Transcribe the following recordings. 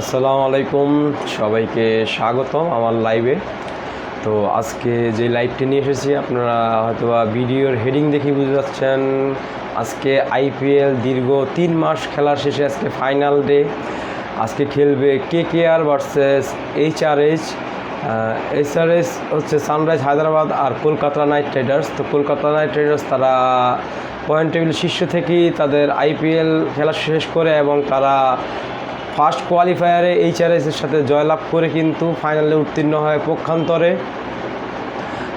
আসসালামু আলাইকুম, সবাইকে স্বাগতম আমার লাইভে। তো আজকে যে লাইভটি নিয়ে এসেছি আপনারা হয়তোবা ভিডিওর হেডিং দেখে বুঝতে পারছেন। আজকে আইপিএল দীর্ঘ 3 মাস খেলার শেষে আজকে ফাইনাল ডে। আজকে খেলবে কেকেআর ভার্সেস এইচআরএস। এইচআরএস হচ্ছে সানরাইজ হায়দ্রাবাদ আর কলকাতা নাইট রাইডার্স। তো কলকাতা নাইট রাইডার্স তারা পয়েন্ট টেবিল শীর্ষ থেকেই তাদের আইপিএল খেলা শেষ করে এবং তারা ফার্স্ট কোয়ালিফায়ারে এইচআরএসের সাথে জয়লাভ করে কিন্তু ফাইনালে উত্তীর্ণ হয়। পক্ষান্তরে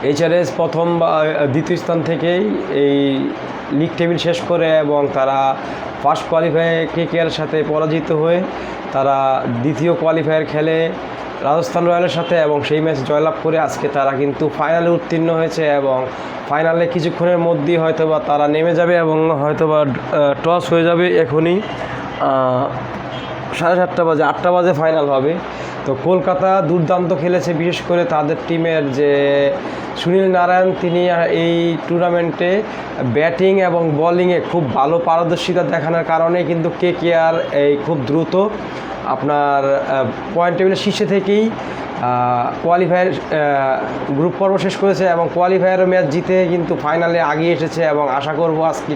এইচআরএস প্রথম বা দ্বিতীয় স্থান থেকেই এই লিগ টেবিল শেষ করে এবং তারা ফার্স্ট কোয়ালিফায়ারে কেকেআর সাথে পরাজিত হয়ে তারা দ্বিতীয় কোয়ালিফায়ার খেলে রাজস্থান রয়্যালের সাথে এবং সেই ম্যাচ জয়লাভ করে আজকে তারা কিন্তু ফাইনালে উত্তীর্ণ হয়েছে এবং ফাইনালে কিছুক্ষণের মধ্যেই হয়তোবা তারা নেমে যাবে এবং হয়তোবা টস হয়ে যাবে। এখনই 7:30 বাজে, 8টা বাজে ফাইনাল হবে। তো কলকাতা দুর্দান্ত খেলেছে, বিশেষ করে তাদের টিমের যে সুনীল নারায়ণ তিনি এই টুর্নামেন্টে ব্যাটিং এবং বোলিংয়ে খুব ভালো পারদর্শিতা দেখানোর কারণে কিন্তু কেকেআর এই খুব দ্রুত আপনার পয়েন্ট টেবিলের শীর্ষে থেকেই কোয়ালিফায়ার গ্রুপ পর্ব শেষ করেছে এবং কোয়ালিফায়ার ম্যাচ জিতে কিন্তু ফাইনালে আগিয়ে এসেছে এবং আশা করব আজকে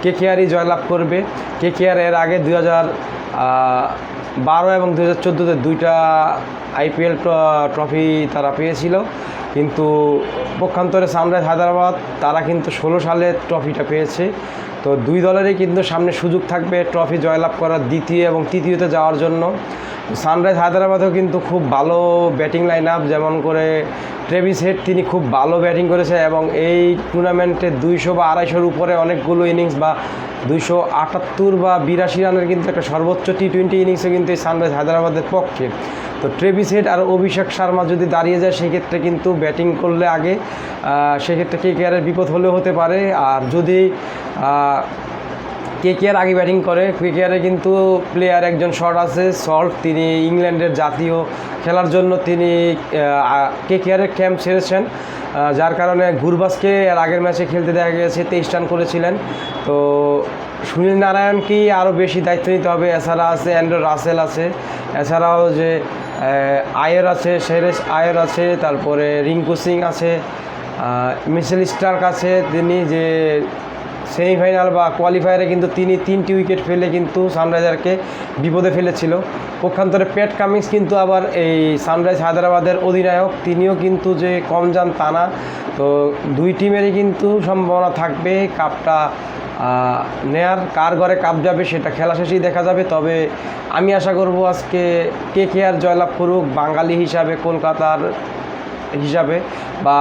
কেকেআরই জয়লাভ করবে। কেকেআর এর আগে 2012 এবং 2014-তে দুইটা আইপিএল ট্রফি তারা পেয়েছিল, কিন্তু পক্ষান্তরে সানরাইজ হায়দ্রাবাদ তারা কিন্তু 16 সালে ট্রফিটা পেয়েছে। তো দুই দলেরই কিন্তু সামনে সুযোগ থাকবে ট্রফি জয়লাভ করার দ্বিতীয় এবং তৃতীয়তে যাওয়ার জন্য। সানরাইজ হায়দ্রাবাদেও কিন্তু খুব ভালো ব্যাটিং লাইন আপ, যেমন করে ট্রেভিস হেড তিনি খুব ভালো ব্যাটিং করেছে এবং এই টুর্নামেন্টে 200 বা 250-এর উপরে অনেকগুলো ইনিংস বা 278 বা 82 রানের কিন্তু একটা সর্বোচ্চ টি20 ইনিংসে কিন্তু এই সানরাইজ হায়দ্রাবাদের পক্ষে। তো ট্রেভিস হেড আর অভিষেক শর্মা যদি দাঁড়িয়ে যায় সেক্ষেত্রে কিন্তু ব্যাটিং করলে আগে সেক্ষেত্রে কেকেআরের বিপদ হলেও হতে পারে। আর যদি কেকেআর আগে ব্যাটিং করে, কেকেআরে কিন্তু প্লেয়ার একজন শর্ট আছে সল্ট, তিনি ইংল্যান্ডের জাতীয় খেলার জন্য তিনি কেকেআরের ক্যাম্প ছেড়েছেন, যার কারণে গুরবাজকে এর আগের ম্যাচে খেলতে দেখা গেছে 23 রান করেছিলেন। তো সুনীল নারায়ণকেই আরও বেশি দায়িত্ব নিতে হবে। এছাড়া আছে অ্যান্ড্রু রাসেল আছে, এছাড়াও যে আয়ার আছে, শেরেশ আয়ার আছে, তারপরে রিঙ্কু সিং আছে, মিচেল স্টার্ক আছে, তিনি যে সেমিফাইনাল বা কোয়ালিফায়ারে কিন্তু তিনি 3টি উইকেট ফেলে কিন্তু সানরাইজারকে বিপদে ফেলেছিল। পক্ষান্তরে প্যাট কামিন্স কিন্তু আবার এই সানরাইজ হায়দ্রাবাদের অধিনায়ক, তিনিও কিন্তু যে কম যান তা না। তো দুই টিমেরই কিন্তু সম্ভাবনা থাকবে কাপটা নেয়ার। কার ঘরে কাপ যাবে সেটা খেলা শেষেই দেখা যাবে। তবে আমি আশা করব আজকে কেকেআর জয়লাভ করুক বাঙালি হিসাবে, কলকাতার হিসাবে, বা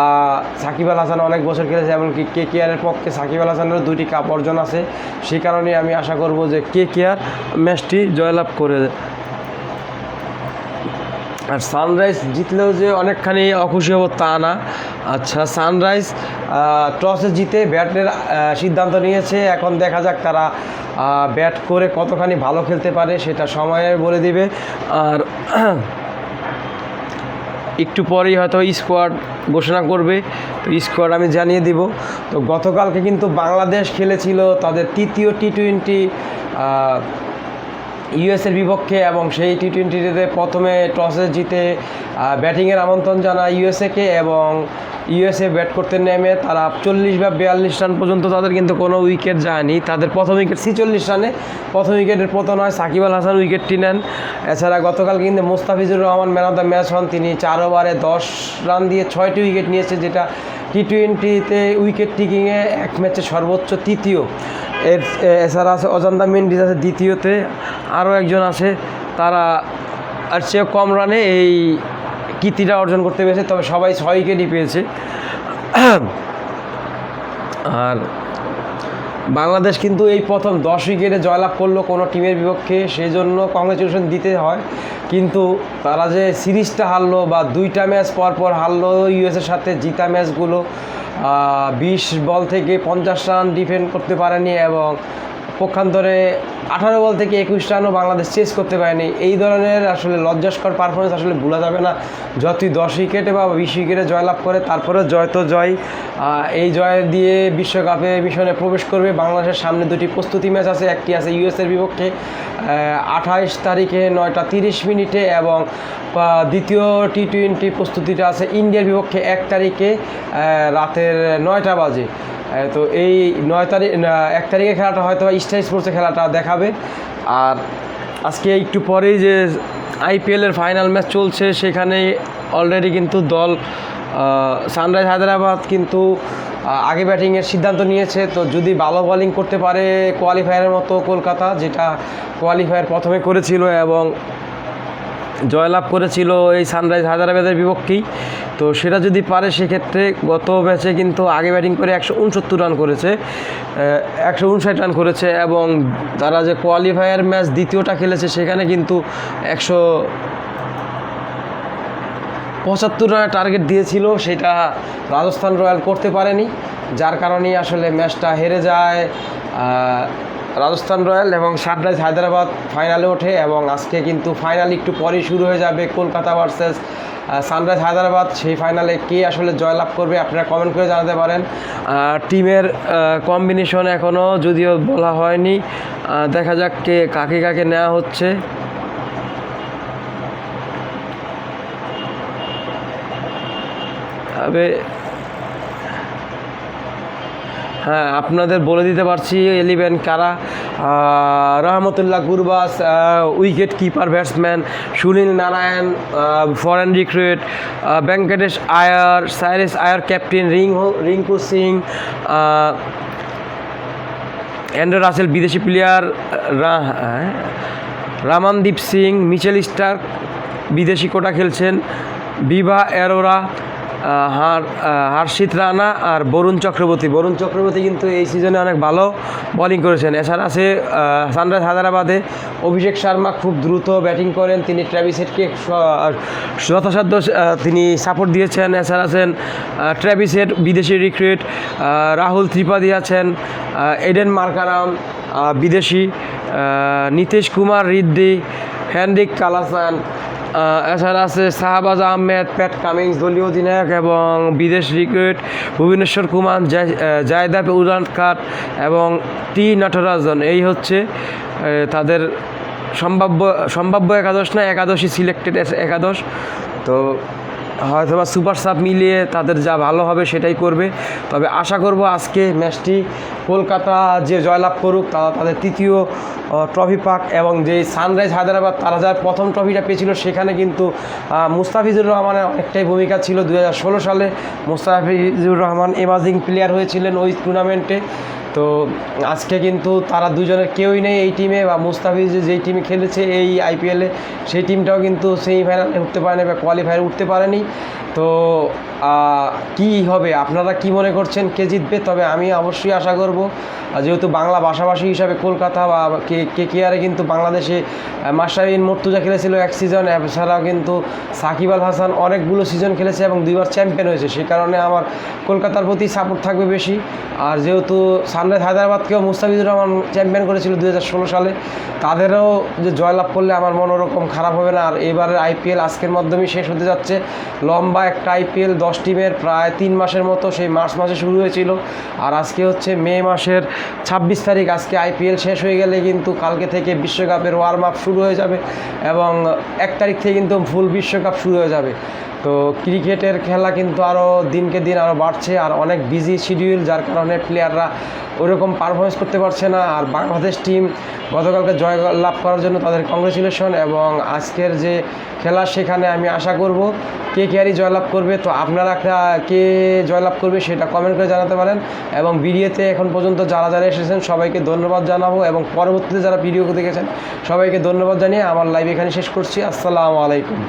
সাকিব আল হাসান অনেক বছর খেলেছে, এমনকি কেকেআরের পক্ষে সাকিব আল হাসানেরও 2টি কাপ অর্জন আছে। সেই কারণে আমি আশা করব যে কেকেআর ম্যাচটি জয়লাভ করে। আর সানরাইজ জিতলেও যে অনেকখানি অখুশি হব তা না। আচ্ছা, সানরাইজ টসে জিতে ব্যাটের সিদ্ধান্ত নিয়েছে, এখন দেখা যাক তারা ব্যাট করে কতখানি ভালো খেলতে পারে সেটা সময়ে বলে দিবে। আর একটু পরেই হয়তো স্কোয়াড ঘোষণা করবে, তো স্কোয়াড আমি জানিয়ে দিব। তো গতকালকে কিন্তু বাংলাদেশ খেলেছিল তাদের তৃতীয় টি20 ইউএসের বিপক্ষে এবং সেই টি20তে প্রথমে টসে জিতে ব্যাটিংয়ের আমন্ত্রণ জানায় ইউএসএকে এবং ইউএসএ ব্যাট করতে নেমে তারা 40 বা 42 রান পর্যন্ত তাদের কিন্তু কোনো উইকেট যায়নি। তাদের প্রথম উইকেট 46 রানে প্রথম উইকেটের পতন হয়, সাকিব আল হাসান উইকেটটি নেন। এছাড়া গতকাল কিন্তু Mustafizur Rahman man of the match হন, তিনি 4 ওভারে 10 রান দিয়ে 6টি উইকেট নিয়েছে, যেটা টি20তে উইকেট টেকিংয়ে এক ম্যাচে সর্বোচ্চ তৃতীয়। এছাড়া আছে অজান্তা মেন্ডিস আছে দ্বিতীয়তে, আরও একজন আছে, তারা আর চেয়ে কম রানে এই কীর্তিটা অর্জন করতে পেরেছে। তবে সবাই 6 উইকেটই পেয়েছে। আর বাংলাদেশ কিন্তু এই প্রথম 10 উইকেটে জয়লাভ করলো কোনো টিমের বিপক্ষে, সেই জন্য কংগ্রেচুলেশন দিতে হয়। কিন্তু তারা যে সিরিজটা হারলো বা 2টা ম্যাচ পর হারলো ইউএসের সাথে, জিতা ম্যাচগুলো 20 বল থেকে 50 রান ডিফেন্ড করতে পারেনি এবং পক্ষান্তরে 18 বল থেকে 21 রানও বাংলাদেশ চেস করতে পারেনি। এই ধরনের আসলে লজ্জাস্কর পারফরমেন্স আসলে ভোলা যাবে না। যতই 10 উইকেটে বা 20 উইকেটে জয়লাভ করে, তারপরে জয় তো জয়। এই জয় দিয়ে বিশ্বকাপে মিশনে প্রবেশ করবে। বাংলাদেশের সামনে দুটি প্রস্তুতি ম্যাচ আছে, একটি আছে ইউএসের বিপক্ষে 28 তারিখে 9:30 এবং দ্বিতীয় টি20 প্রস্তুতিটা আছে ইন্ডিয়ার বিপক্ষে 1 তারিখে রাতের 9টা বাজে। তো এই 1 তারিখে খেলাটা হয়তো স্টার স্পোর্টসে খেলাটা দেখাবে। আর আজকে একটু পরেই যে আইপিএলের ফাইনাল ম্যাচ চলছে, সেখানে অলরেডি কিন্তু দল সানরাইজ হায়দ্রাবাদ কিন্তু আগে ব্যাটিংয়ের সিদ্ধান্ত নিয়েছে। তো যদি ভালো বোলিং করতে পারে কোয়ালিফায়ারের মতো কলকাতা, যেটা কোয়ালিফায়ার প্রথমে করেছিল এবং জয়লাভ করেছিল এই সানরাইজ হায়দ্রাবাদের বিপক্ষেই, তো সেটা যদি পারে সেক্ষেত্রে গত ম্যাচে কিন্তু আগে ব্যাটিং করে 169 রান করেছে, 159 রান করেছে এবং তারা যে কোয়ালিফায়ার ম্যাচ দ্বিতীয়টা খেলেছে সেখানে কিন্তু 175 রানের টার্গেট দিয়েছিল, সেটা রাজস্থান রয়্যাল করতে পারেনি, যার কারণেই আসলে ম্যাচটা হেরে যায় রাজস্থান রয়্যাল এবং সানরাইজ হায়দ্রাবাদ ফাইনালে ওঠে। এবং আজকে কিন্তু ফাইনাল একটু পরেই শুরু হয়ে যাবে, কলকাতা ভার্সেস সানরাইজ হায়দ্রাবাদ। সেই ফাইনালে কে আসলে জয়লাভ করবে আপনারা কমেন্ট করে জানাতে পারেন। টিমের কম্বিনেশন এখনও যদিও বলা হয়নি, দেখা যাক কাকে কাকে নেওয়া হচ্ছে। তবে হ্যাঁ, আপনাদের বলে দিতে পারছি 11 কারা: Rahmatullah Gurbaz wicket keeper batsman, Sunil Narine foreign recruit, Venkatesh Iyer, Shreyas Iyer captain, Rinku Singh, Andre Russell বিদেশি player, Ramandeep Singh, Mitchell Starc বিদেশি কোটা খেলছেন, বিভা অ্যারোরা, হর্ষিত রানা আর বরুণ চক্রবর্তী কিন্তু এই সিজনে অনেক ভালো বোলিং করেছেন। এছাড়া আছে সানরাইজ হায়দ্রাবাদে অভিষেক শর্মা, খুব দ্রুত ব্যাটিং করেন, তিনি ট্র্যাভিস হেডকে যথাসাধ্য তিনি সাপোর্ট দিয়েছেন। এছাড়া আছেন ট্র্যাভিস হেড বিদেশি রিক্রুট, রাহুল ত্রিপাঠী আছেন, এডেন মার্কারাম বিদেশি, নীতিশ কুমার রিদ্দি, হেনরিক কালাসান, এছাড়া আছে শাহবাজ আহমেদ, প্যাট কামিংস দলীয় অধিনায়ক এবং বিদেশ রিক্রুট ভুবনেশ্বর কুমার, জায়দাব উলান কাট এবং টি নটরাজন। এই হচ্ছে তাদের সম্ভাব্য একাদশী সিলেক্টেড একাদশ। তো হয়তো বা সুপার সাব মিলিয়ে তাদের যা ভালো হবে সেটাই করবে। তবে আশা করব আজকে ম্যাচটি কলকাতা যে জয়লাভ করুক, তারা তাদের তৃতীয় ট্রফি পাক। এবং যে সানরাইজ হায়দ্রাবাদ তারা যা প্রথম ট্রফিটা পেয়েছিল, সেখানে কিন্তু মুস্তাফিজুর রহমানের অনেকটাই ভূমিকা ছিল। 2016 সালে মুস্তাফিজুর রহমান এমাজিং প্লেয়ার হয়েছিলেন ওই টুর্নামেন্টে। তো আজকে কিন্তু তারা দুজনের কেউই নেই এই টিমে, বা মুস্তাফিজ যেই টিমে খেলেছে এই আইপিএলে সেই টিমটাও কিন্তু সেমিফাইনালে উঠতে পারেনি বা কোয়ালিফায়ারে উঠতে পারেনি। তো কি হবে, আপনারা কি মনে করছেন কে জিতবে? তবে আমি অবশ্যই আশা করব, যেহেতু বাংলা ভাষাভাষী হিসাবে কলকাতা বা কেকেআরে কিন্তু বাংলাদেশে মাশরাফি মুর্তজা খেলেছিল এক সিজন, এছাড়াও কিন্তু সাকিব আল হাসান অনেকগুলো সিজন খেলেছে এবং 2বার চ্যাম্পিয়ন হয়েছে। সে কারণে আমার কলকাতার প্রতি সাপোর্ট থাকবে বেশি। আর যেহেতু সানরাইজ হায়দ্রাবাদকেও মুস্তাফিজুর রহমান চ্যাম্পিয়ন করেছিল 2016 সালে, তাদেরও যে জয়লাভ করলে আমার মন ওরকম খারাপ হবে না। আর এবারের আইপিএল আজকের মাধ্যমেই শেষ হতে যাচ্ছে। লম্বা একটা আইপিএল 10 টিমের প্রায় 3 মাসের মতো, সেই মার্চ মাসে শুরু হয়েছিল। আর আজকে হচ্ছে মে মাসের 26 তারিখ। আজকে আইপিএল শেষ হয়ে গেলে কিন্তু কালকে থেকে বিশ্বকাপের ওয়ার্ম আপ শুরু হয়ে যাবে এবং 1 তারিখ থেকে কিন্তু ফুল বিশ্বকাপ শুরু হয়ে যাবে। তো ক্রিকেটের খেলা কিন্তু আরও দিনকে দিন আরও বাড়ছে, আর অনেক বিজি শিডিউল, যার কারণে প্লেয়াররা ওইরকম পারফরমেন্স করতে পারছে না। আর বাংলাদেশ টিম গতকালকে জয় লাভ করার জন্য তাদের কংগ্রেচুলেশন। এবং আজকের যে খেলা সেখানে আমি আশা করব কেকেআরই জয়লাভ করবে। তো আপনারা কে জয়লাভ করবে সেটা কমেন্ট করে জানাতে পারেন। এবং ভিডিওতে এখন পর্যন্ত যারা যারা এসেছেন সবাইকে ধন্যবাদ জানাবো, এবং পরবর্তীতে যারা ভিডিও দেখেছেন সবাইকে ধন্যবাদ জানিয়ে আমার লাইভ এখানে শেষ করছি। আসসালামু আলাইকুম।